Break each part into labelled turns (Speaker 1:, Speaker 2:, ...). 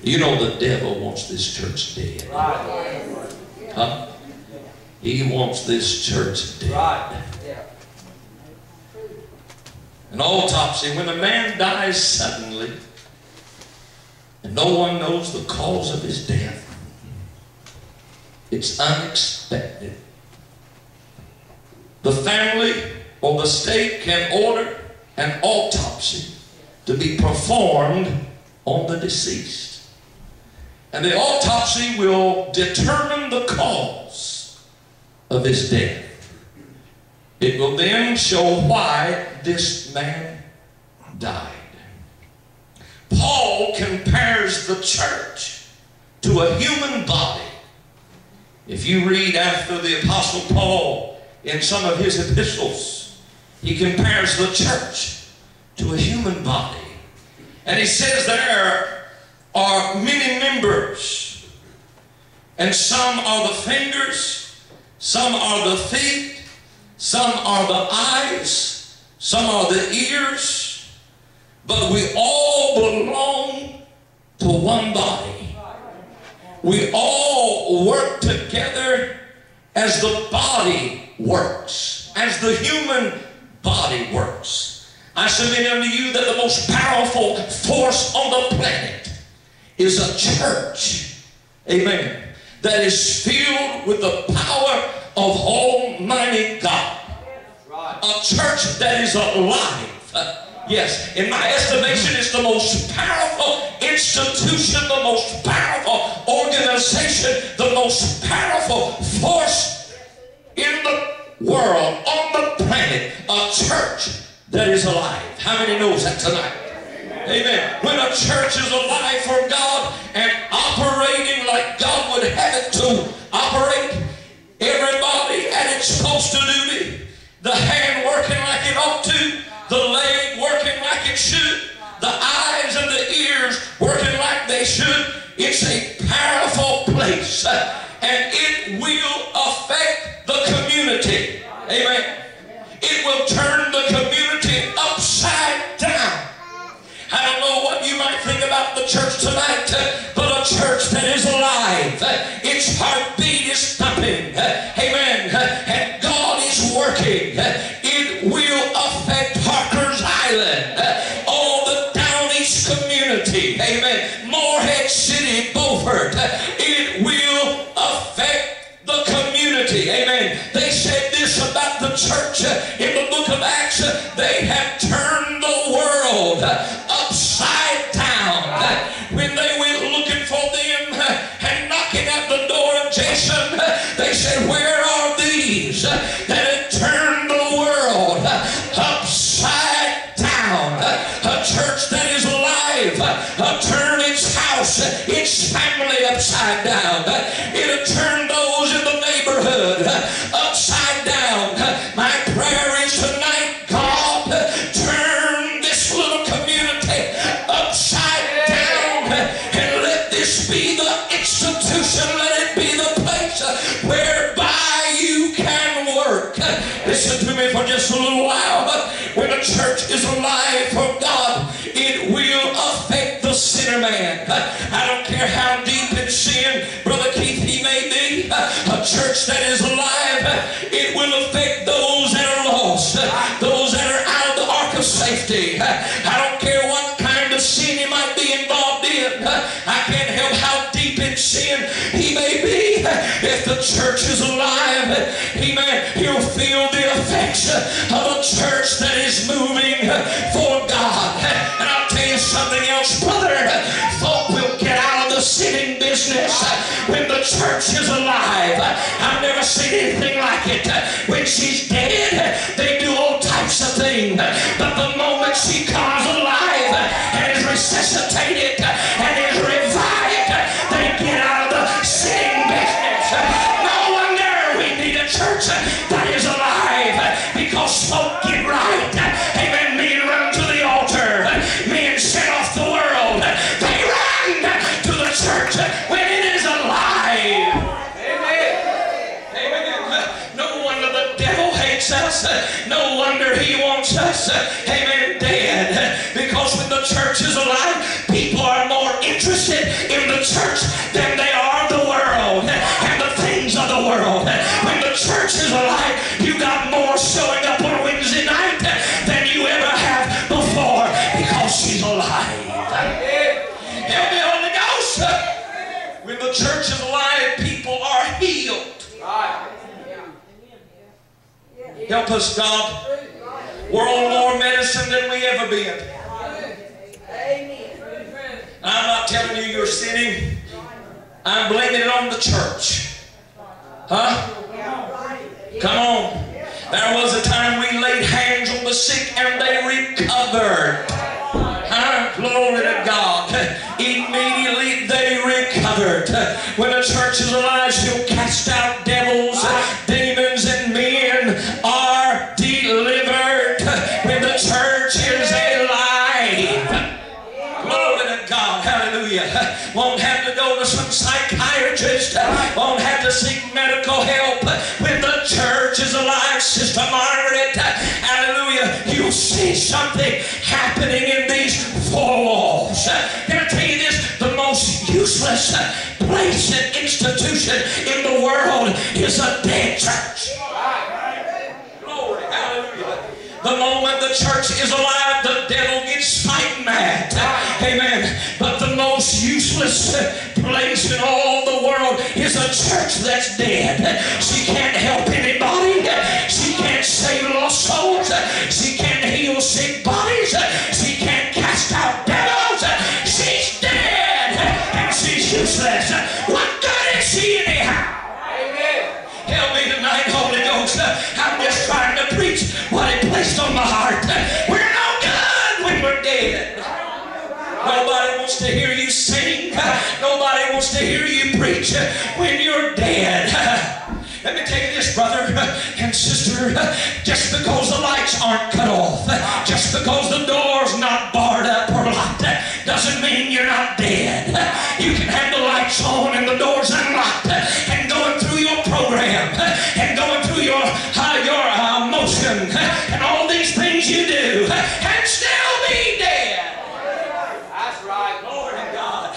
Speaker 1: You know the devil wants this church dead. Huh? He wants this church dead. An autopsy, when a man dies suddenly and no one knows the cause of his death, it's unexpected. The family or the state can order an autopsy to be performed on the deceased. And the autopsy will determine the cause of his death. It will then show why this man died. Paul compares the church to a human body. If you read after the Apostle Paul in some of his epistles, he compares the church to a human body. And he says there are many members, and some are the fingers, some are the feet, some are the eyes, some are the ears, but we all belong to one body. We all work together as the body works, as the human body works. I submit unto you that the most powerful force on the planet is a church, amen, that is filled with the power of Almighty God. A church that is alive. Yes, in my estimation, it's the most powerful institution, the most powerful organization, the most powerful force in the world, on the planet. A church that is alive. How many knows that tonight? Amen. When a church is alive for God and operating like God would have it to operate, everybody at its post of duty, the hand working like it ought to, the leg working like it should, the eyes and the ears working like they should. It's a powerful place, and it will affect the community. Amen. It will turn the community upside down. I don't know what you might think about the church tonight, but a church that is alive, its heartbeat is thumping, amen, and God is working. It will affect Harker's Island, all the Down East community, amen, Morehead City, Beaufort. It will affect the community, amen. They said this about the church in the book of Acts: they have turned the world upside down. When they went looking for them and knocking at the door of Jason, they said, where are these that have turned the world upside down? A church that is alive, turn its house, its family upside down. It'll turn those in the neighborhood upside down. My prayer is tonight, God, turn this little community upside down, and let this be the institution, let it be the place whereby you can work. Listen to me for just a little while. When a church is alive for God, it will affect the sinner man. I don't care how deep in sin, Brother Keith, he may be. A church that is alive, it will affect those that are lost, those that are out of the ark of safety. I don't care what kind of sin he might be involved in. I can't help how deep in sin he may be. If the church is alive, he'll feel the effects of a church that is moving for God. And I'll tell you something else, brother. Folk will get out of the sitting business when the church is alive. I've never seen anything like it. When she's dead, they do all types of things. But the moment she comes alive and is resuscitated and is revived, they get out of the sitting business. No wonder we need a church that is alive, because folk get right. Amen. Men run to the altar. Men set off the world. They run to the church when it is alive. Amen. Amen. No wonder the devil hates us. No wonder he wants us, amen, dead. Because when the church is alive, People are more interested in the church than they are the world and the things of the world. When the church is alive, you got more showing up on Wednesday night than you ever have before, because she's alive. Help me, Holy Ghost. When the church is alive, people are healed. Help us, God. We're on more medicine than we ever been. I'm not telling you you're sinning. I'm blaming it on the church. Huh? Come on. There was a time we laid hands on the sick and they recovered. Huh? Glory to God. Immediately they recovered. When the church is alive, she'll cast out devils, demons, and men are delivered. When the church is alive. Glory to God. Hallelujah. Won't have to go to some psychiatrist. Won't have to seek medical help. When the church is alive, Sister Margaret, hallelujah, you'll see something happening in these four walls. Can I tell you this? The most useless place and institution in the world is a dead church. Glory, hallelujah. The moment the church is alive, the devil gets fight mad. Amen. But the most useless place in all the world is a church that's dead. She can't help anybody. She can't save lost souls. She can't heal sick bodies. She can't cast out devils. She's dead and she's useless. What good is she anyhow? Help me tonight, Holy Ghost. I'm just trying to preach what He placed on my heart. We're no good when we're dead. Nobody wants to hear you sing. Nobody wants to hear you preach when you're dead. Let me tell you this, brother and sister. Just because the lights aren't cut off, just because the door's not barred up or locked, doesn't mean you're not dead. You can have the lights on and the door's unlocked and going through your program and going through your motion and all these things you do and still be dead. That's right. Glory to God.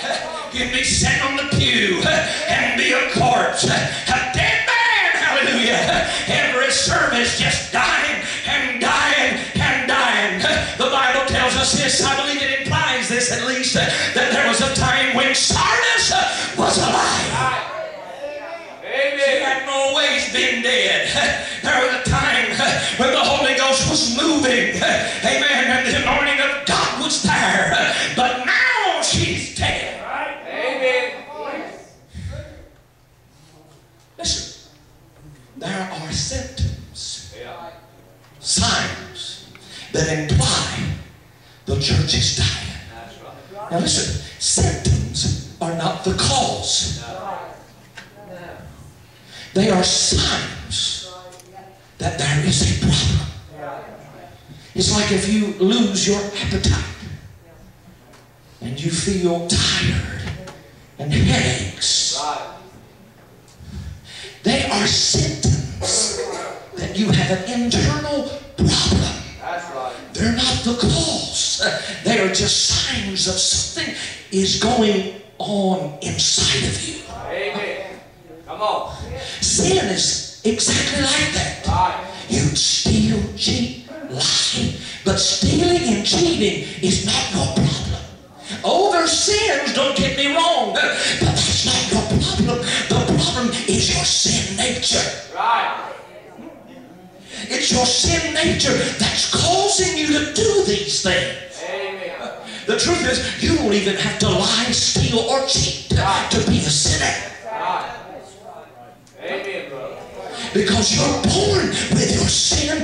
Speaker 1: You'd be sitting on the pew and be a corpse, a dead man. Hallelujah. Every service just dying and dying and dying. The Bible tells us this. I believe it implies this at least, that there was a time when Sardis was alive. She hadn't always been dead. There was a time when the Holy Ghost was moving. Amen. And the anointing of God was there. But now she's dead. Amen. Listen. There are symptoms, signs that imply the church is dying. Now listen. Symptoms are not the cause. They are signs that there is a problem. It's like if you lose your appetite and you feel tired and headaches. They are symptoms that you have an internal problem. They're not the cause. They are just signs of something is going on inside of you. Amen. Come on. Sin is exactly like that. You steal, cheat, lie. But stealing and cheating is not your problem. Oh, there's sins, don't get me wrong. But that's not your problem. The problem is your sin nature. Right. It's your sin nature that's causing you to do these things. Amen. The truth is, you don't even have to lie, steal, or cheat to be a sinner. Right. Amen, brother. Because you're born with your sin